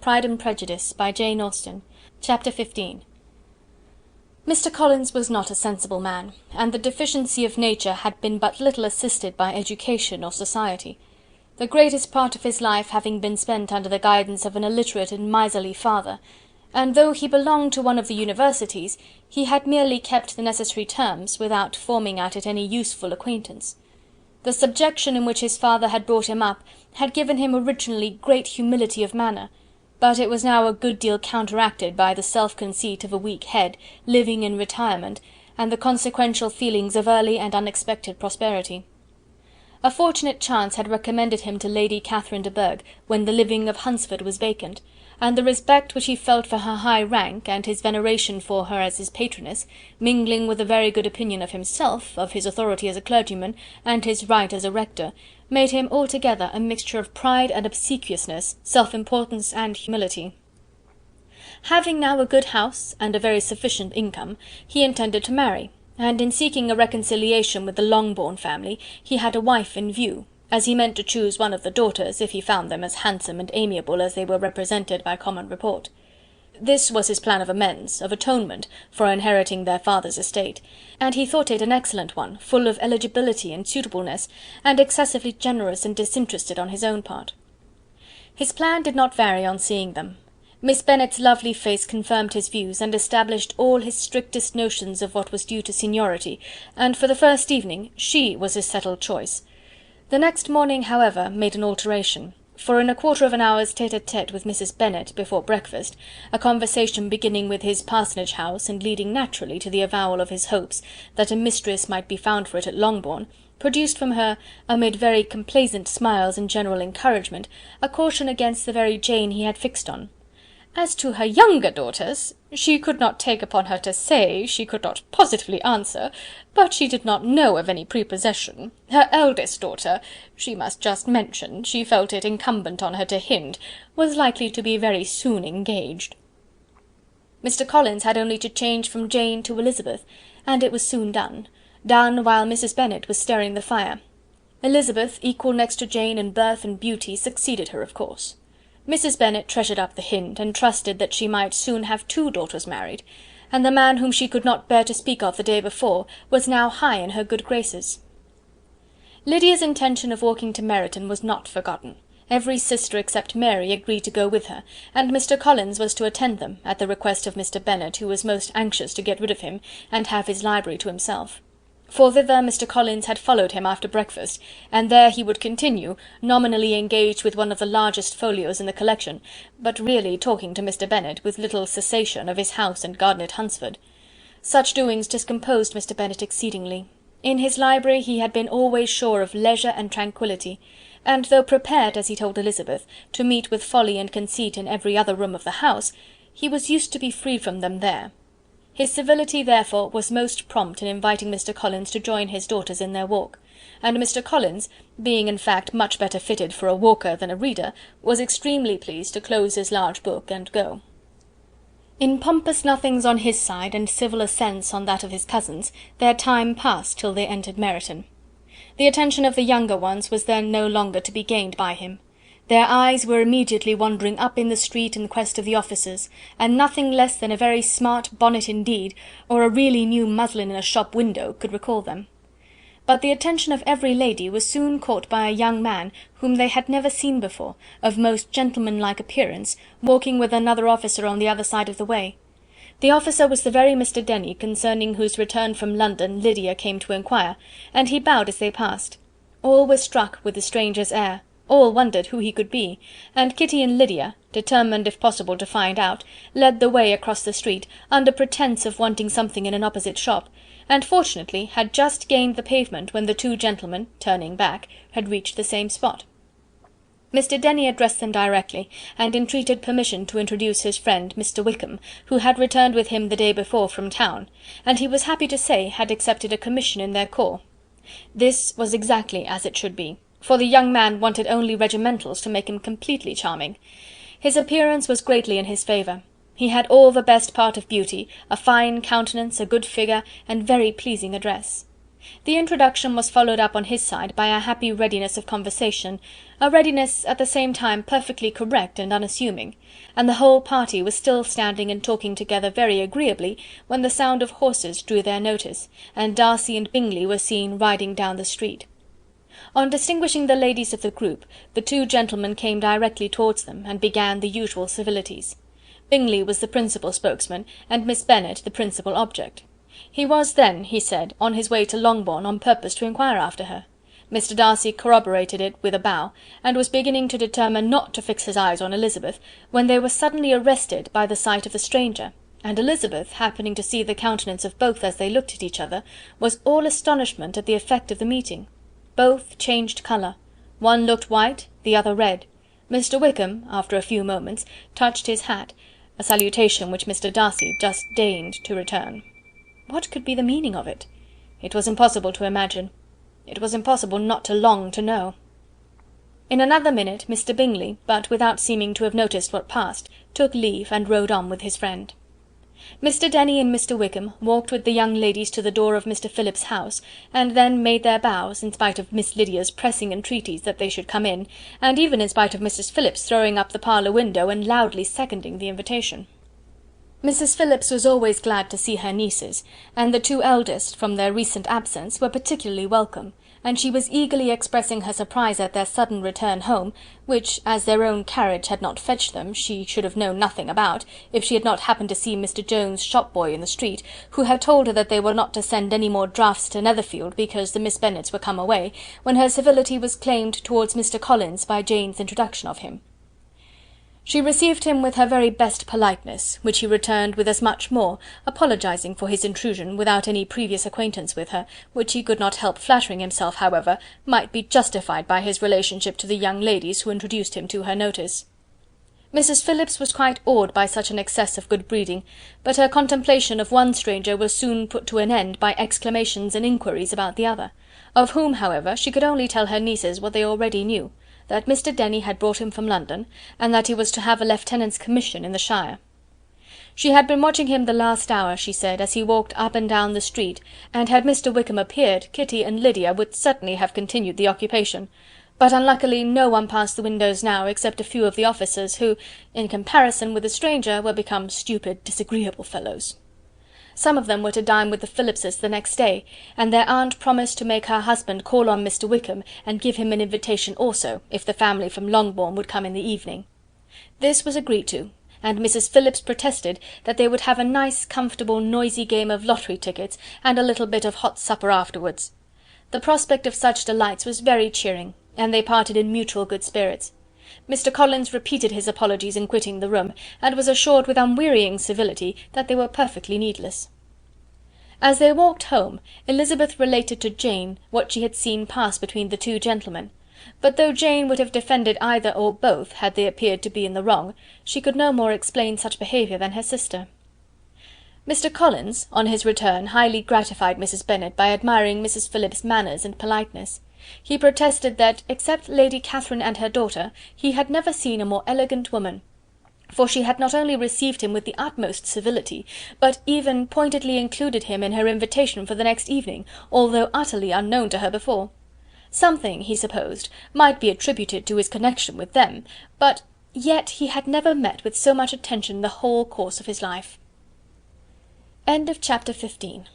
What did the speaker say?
Pride and Prejudice, by Jane Austen. Chapter 15. Mr. Collins was not a sensible man, and the deficiency of nature had been but little assisted by education or society. The greatest part of his life having been spent under the guidance of an illiterate and miserly father, and though he belonged to one of the universities, he had merely kept the necessary terms, without forming at it any useful acquaintance. The subjection in which his father had brought him up had given him originally great humility of manner, but it was now a good deal counteracted by the self-conceit of a weak head, living in retirement, and the consequential feelings of early and unexpected prosperity. A fortunate chance had recommended him to Lady Catherine de Bourgh, when the living of Hunsford was vacant, and the respect which he felt for her high rank, and his veneration for her as his patroness, mingling with a very good opinion of himself, of his authority as a clergyman, and his right as a rector, made him altogether a mixture of pride and obsequiousness, self-importance and humility. Having now a good house and a very sufficient income, he intended to marry, and in seeking a reconciliation with the Longbourn family, he had a wife in view, as he meant to choose one of the daughters, if he found them as handsome and amiable as they were represented by common report. This was his plan of amends, of atonement, for inheriting their father's estate, and he thought it an excellent one, full of eligibility and suitableness, and excessively generous and disinterested on his own part. His plan did not vary on seeing them. Miss Bennet's lovely face confirmed his views, and established all his strictest notions of what was due to seniority, and for the first evening she was his settled choice. The next morning, however, made an alteration, for in a quarter of an hour's tete-a-tete with Mrs. Bennet before breakfast, a conversation beginning with his parsonage house, and leading naturally to the avowal of his hopes that a mistress might be found for it at Longbourn, produced from her, amid very complaisant smiles and general encouragement, a caution against the very Jane he had fixed on. As to her younger daughters, she could not take upon her to say, she could not positively answer, but she did not know of any prepossession. Her eldest daughter, she must just mention, she felt it incumbent on her to hint, was likely to be very soon engaged. Mr. Collins had only to change from Jane to Elizabeth, and it was soon done while Mrs. Bennet was stirring the fire. Elizabeth, equal next to Jane in birth and beauty, succeeded her of course. Mrs. Bennet treasured up the hint, and trusted that she might soon have 2 daughters married, and the man whom she could not bear to speak of the day before was now high in her good graces. Lydia's intention of walking to Meryton was not forgotten. Every sister except Mary agreed to go with her, and Mr. Collins was to attend them, at the request of Mr. Bennet, who was most anxious to get rid of him, and have his library to himself. For thither Mr. Collins had followed him after breakfast, and there he would continue, nominally engaged with one of the largest folios in the collection, but really talking to Mr. Bennet, with little cessation, of his house and garden at Hunsford. Such doings discomposed Mr. Bennet exceedingly. In his library he had been always sure of leisure and tranquillity, and though prepared, as he told Elizabeth, to meet with folly and conceit in every other room of the house, he was used to be free from them there. His civility, therefore, was most prompt in inviting Mr. Collins to join his daughters in their walk, and Mr. Collins, being in fact much better fitted for a walker than a reader, was extremely pleased to close his large book and go. In pompous nothings on his side, and civil assents on that of his cousins, their time passed till they entered Meryton. The attention of the younger ones was then no longer to be gained by him. Their eyes were immediately wandering up in the street in quest of the officers, and nothing less than a very smart bonnet indeed, or a really new muslin in a shop window, could recall them. But the attention of every lady was soon caught by a young man whom they had never seen before, of most gentlemanlike appearance, walking with another officer on the other side of the way. The officer was the very Mr. Denny concerning whose return from London Lydia came to inquire, and he bowed as they passed. All were struck with the stranger's air. All wondered who he could be, and Kitty and Lydia, determined if possible to find out, led the way across the street, under pretence of wanting something in an opposite shop, and fortunately had just gained the pavement when the 2 gentlemen, turning back, had reached the same spot. Mr. Denny addressed them directly, and entreated permission to introduce his friend Mr. Wickham, who had returned with him the day before from town, and he was happy to say had accepted a commission in their corps. This was exactly as it should be, for the young man wanted only regimentals to make him completely charming. His appearance was greatly in his favour. He had all the best part of beauty, a fine countenance, a good figure, and very pleasing address. The introduction was followed up on his side by a happy readiness of conversation, a readiness at the same time perfectly correct and unassuming, and the whole party was still standing and talking together very agreeably, when the sound of horses drew their notice, and Darcy and Bingley were seen riding down the street. On distinguishing the ladies of the group, the two gentlemen came directly towards them, and began the usual civilities. Bingley was the principal spokesman, and Miss Bennet the principal object. He was then, he said, on his way to Longbourn on purpose to inquire after her. Mr. Darcy corroborated it with a bow, and was beginning to determine not to fix his eyes on Elizabeth, when they were suddenly arrested by the sight of the stranger, and Elizabeth, happening to see the countenance of both as they looked at each other, was all astonishment at the effect of the meeting. Both changed colour. One looked white, the other red. Mr. Wickham, after a few moments, touched his hat, a salutation which Mr. Darcy just deigned to return. What could be the meaning of it? It was impossible to imagine. It was impossible not to long to know. In another minute Mr. Bingley, but without seeming to have noticed what passed, took leave and rode on with his friend. Mr. Denny and Mr. Wickham walked with the young ladies to the door of Mr. Phillips's house, and then made their bows, in spite of Miss Lydia's pressing entreaties that they should come in, and even in spite of Mrs. Phillips throwing up the parlour window and loudly seconding the invitation. Mrs. Phillips was always glad to see her nieces, and the two eldest, from their recent absence, were particularly welcome, and she was eagerly expressing her surprise at their sudden return home, which, as their own carriage had not fetched them, she should have known nothing about, if she had not happened to see Mr. Jones' shop-boy in the street, who had told her that they were not to send any more draughts to Netherfield, because the Miss Bennets were come away, when her civility was claimed towards Mr. Collins by Jane's introduction of him. She received him with her very best politeness, which he returned with as much more, apologizing for his intrusion without any previous acquaintance with her, which he could not help flattering himself, however, might be justified by his relationship to the young ladies who introduced him to her notice. Mrs. Phillips was quite awed by such an excess of good breeding, but her contemplation of one stranger was soon put to an end by exclamations and inquiries about the other, of whom, however, she could only tell her nieces what they already knew, that Mr. Denny had brought him from London, and that he was to have a lieutenant's commission in the shire. She had been watching him the last hour, she said, as he walked up and down the street, and had Mr. Wickham appeared, Kitty and Lydia would certainly have continued the occupation, but unluckily no one passed the windows now except a few of the officers, who, in comparison with the stranger, were become stupid, disagreeable fellows. Some of them were to dine with the Phillipses the next day, and their aunt promised to make her husband call on Mr. Wickham, and give him an invitation also, if the family from Longbourn would come in the evening. This was agreed to, and Mrs. Phillips protested that they would have a nice, comfortable, noisy game of lottery tickets, and a little bit of hot supper afterwards. The prospect of such delights was very cheering, and they parted in mutual good spirits. Mr. Collins repeated his apologies in quitting the room, and was assured with unwearying civility that they were perfectly needless. As they walked home, Elizabeth related to Jane what she had seen pass between the two gentlemen, but though Jane would have defended either or both had they appeared to be in the wrong, she could no more explain such behaviour than her sister. Mr. Collins, on his return, highly gratified Mrs. Bennet by admiring Mrs. Phillips's manners and politeness. He protested that, except Lady Catherine and her daughter, he had never seen a more elegant woman, for she had not only received him with the utmost civility, but even pointedly included him in her invitation for the next evening, although utterly unknown to her before. Something, he supposed, might be attributed to his connection with them, but yet he had never met with so much attention the whole course of his life. End of chapter 15.